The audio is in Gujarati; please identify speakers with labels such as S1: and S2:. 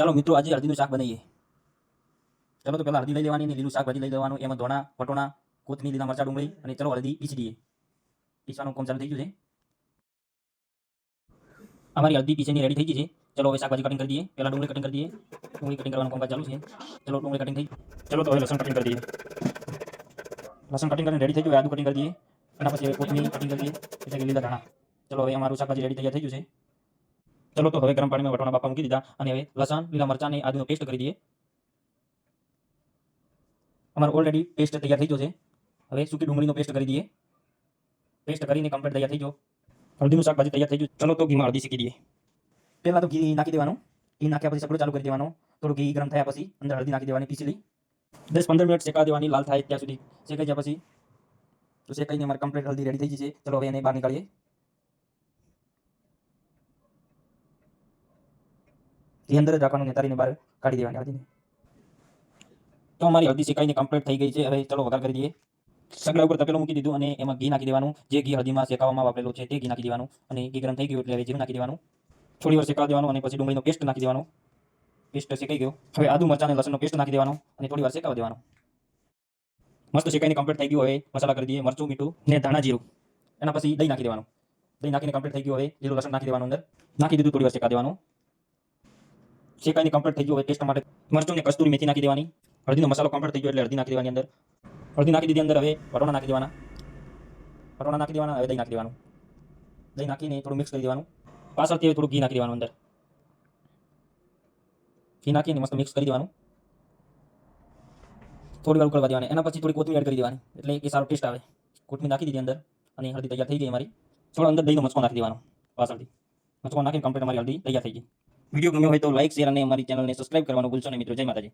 S1: ચાલો મિત્રો, આજે હળદીનું શાક બનાવીએ. ચાલો તો પહેલાં હળદી લઈ લેવાની અને લીલું શાકભાજી લઈ લેવાનું. એમાં ધોણા, વટોણા, કોથમીર, લીલા મરચાં, ડુંગળી અને ચલો હળદી પીસી દઈએ. પીસવાનું કામ ચાલુ થઈ ગયું છે. અમારી હળદી પીસીની રેડી થઈ ગઈ છે. ચલો હવે શાકભાજી કટિંગ કરી દઈએ. પહેલાં ડુંગળી કટિંગ કરી દઈએ. ડુંગળી કટિંગ કરવાનું કામકાજ ચાલુ છે. ચલો ડુંગળી કટિંગ થઈ. ચલો તો હવે લસણ કટિંગ કરી દઈએ. લસણ કટિંગ કરીને રેડી થઈ ગયું. આદુ કટિંગ કરી દઈએ. એના પછી કોથમીર કટિંગ કરી દઈએ. એટલે કે લીલા ધાણા. ચલો હવે અમારું શાકભાજી રેડી તૈયાર થઈ ગયું છે. ચલો તો હવે ગરમ પાણીમાં વટોણા બાફવા મૂકી દીધા અને હવે લસણ, લીલા મરચાં અને આદુનો પેસ્ટ કરી દઈએ. અમારો ઓલરેડી પેસ્ટ તૈયાર થઈ ગયો છે. હવે સૂકી ડુંગળીનો પેસ્ટ કરી દઈએ. પેસ્ટ કરીને કમ્પ્લીટ તૈયાર થઈ ગયો. હળદીનું શાકભાજી તૈયાર થઈ ગયું. ચલો તો ઘીમાં હળદી શેકી દઈએ. પહેલાં તો ઘી નાખી દેવાનું. ઘી નાખ્યા પછી સગડો ચાલુ કરી દેવાનો. થોડું ઘી ગરમ થયા પછી અંદર હળદી નાખી દેવાની પીસેલી. 10-15 મિનિટ શેકા દેવાની, લાલ થાય ત્યાં સુધી. શેકાઈ જાય પછી તો શેકાઈને અમારે કમ્પ્લીટ હળદી રેડી થઈ ગઈ છે. ચલો હવે એને બહાર નીકાળીએ. ઘી અંદર જ રાખવાનું ને તારીને બહાર કાઢી દેવાની હળદીને. તો અમારી હળદી શેકાઈને કમ્પ્લીટ થઈ ગઈ છે. હવે ચલો વઘાર કરી દઈએ. સગડા ઉપર તપેલું મૂકી દીધું અને એમાં ઘી નાખી દેવાનું. જે ઘી હળદીમાં શેકાવામાં વાપરેલું છે તે ઘી નાખી દેવાનું અને ઘી ગરમ થઈ ગયું એટલે હવે જીરું નાખી દેવાનું. થોડી વાર શેકાવા દેવાનું અને પછી ડુંગળીનો પેસ્ટ નાખી દેવાનો. પેસ્ટ શેકાઈ ગયો. હવે આદુ મરચાં અને લસણનો પેસ્ટ નાખી દેવાનો અને થોડી વાર શેકાવા દેવાનો. મસ્ત શેકાઈને કમ્પ્લીટ થઈ ગયું. હવે મસાલા કરી દઈએ. મરચું, મીઠું ને ધાણા જીરું. એના પછી દહીં નાખી દેવાનું. દહીં નાખીને કમ્પ્લીટ થઈ ગયું. હવે લીલું લસણ નાખી દેવાનું અંદર. નાખી દીધું, થોડી વાર શેકા દેવાનું. શેકાઈને કમ્પ્લીટ થઈ ગયું. હવે ટેસ્ટ માટે મરચું ને કસ્તુરી મેથી નાખી દેવાની. હળદીનો મસાલો કમ્પ્લીટ થઈ ગયો એટલે હળદી નાખી દેવાની અંદર. હળદી નાખી દીધી અંદર. હવે વટોણા નાખી દેવાના. વટોણા નાખી દેવાના. હવે દહીં નાખી દેવાનું. દહીં નાખીને થોડું મિક્સ કરી દેવાનું. પાછળથી હવે થોડું ઘી નાખી દેવાનું અંદર. ઘી નાખીને મસ્ત મિક્સ કરી દેવાનું. થોડી વાર ઉકળવા દેવાની. એના પછી થોડી કોથમીર એડ કરી દેવાની એટલે કે સારો ટેસ્ટ આવે. કોથમીર નાખી દીધી અંદર અને હળદી તૈયાર થઈ ગઈ અમારી. થોડો અંદર દહીંનો મચકો નાખી દેવાનો પાછળથી. મચકો નાખીને કમ્પ્લીટ અમારી હળદી તૈયાર થઈ ગઈ. વિડીયો ગમ્યો હોય તો લાઈક, શેર અને અમારી ચેનલને સબસ્ક્રાઇબ કરવાનું ભૂલશો નહીં મિત્રો. જય માતાજી.